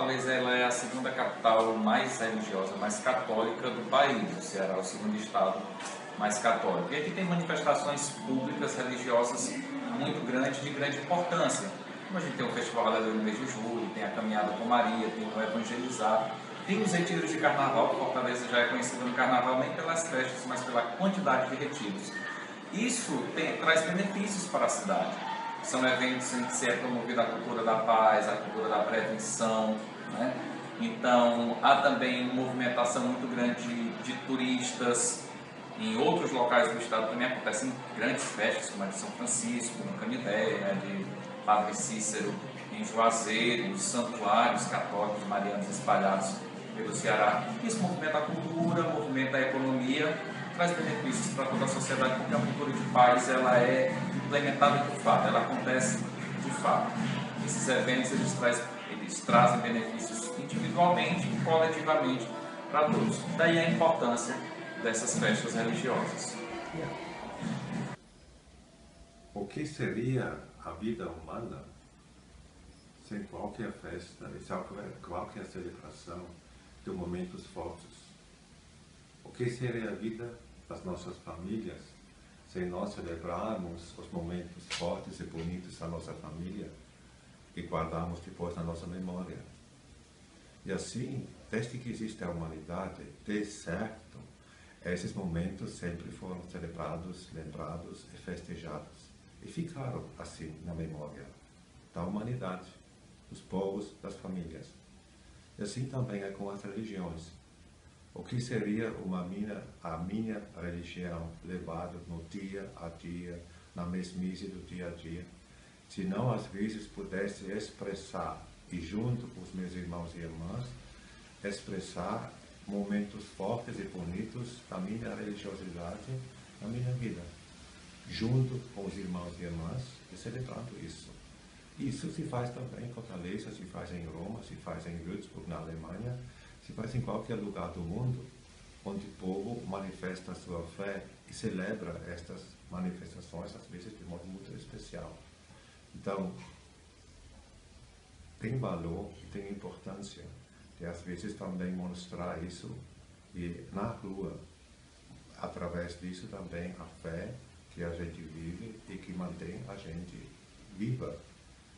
Fortaleza ela é a segunda capital mais religiosa, mais católica do país. O Ceará é o segundo estado mais católico. E aqui tem manifestações públicas religiosas muito grandes, de grande importância. Como a gente tem o Festival Aleluia no mês de julho, tem a Caminhada com Maria, tem o Evangelizar, tem os retiros de carnaval. Fortaleza já é conhecida no carnaval nem pelas festas, mas pela quantidade de retiros. Isso traz benefícios para a cidade. São eventos em que se é promovida a cultura da paz, a cultura da prevenção, né? Então, há também movimentação muito grande de turistas. Em outros locais do estado também acontecem grandes festas, como a de São Francisco, no Canidé, né, de Padre Cícero, em Juazeiro, os santuários católicos marianos espalhados pelo Ceará. Isso movimenta a cultura, movimenta a economia, traz benefícios para toda a sociedade, porque a cultura de paz ela é implementada de fato, ela acontece de fato. Esses eventos eles trazem benefícios individualmente e coletivamente para todos. Daí a importância dessas festas religiosas. O que seria a vida humana sem qualquer festa e sem qualquer celebração de momentos fortes? O que seria a vida das nossas famílias sem nós celebrarmos os momentos fortes e bonitos da nossa família e guardarmos depois na nossa memória? E assim, desde que existe a humanidade, de certo, esses momentos sempre foram celebrados, lembrados e festejados. E ficaram assim na memória da humanidade, dos povos, das famílias. E assim também é com as religiões. O que seria a minha religião levada no dia a dia, na mesmice do dia a dia, se não às vezes pudesse expressar, e junto com os meus irmãos e irmãs, expressar momentos fortes e bonitos da minha religiosidade, na minha vida, junto com os irmãos e irmãs, e celebrando isso. Isso se faz também em Fortaleza, se faz em Roma, se faz em Würzburg, na Alemanha, se faz em qualquer lugar do mundo, onde o povo manifesta a sua fé e celebra estas manifestações, às vezes de modo muito especial. Então, tem valor e tem importância de às vezes também mostrar isso e na rua, através disso também a fé que a gente vive e que mantém a gente viva,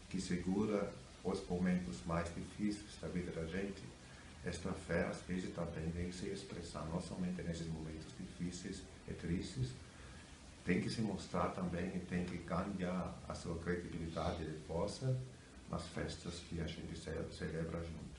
que segura os momentos mais difíceis da vida da gente. Esta fé às vezes também tem que se expressar, não somente nesses momentos difíceis e tristes, tem que se mostrar também e tem que ganhar a sua credibilidade e força nas festas que a gente celebra junto.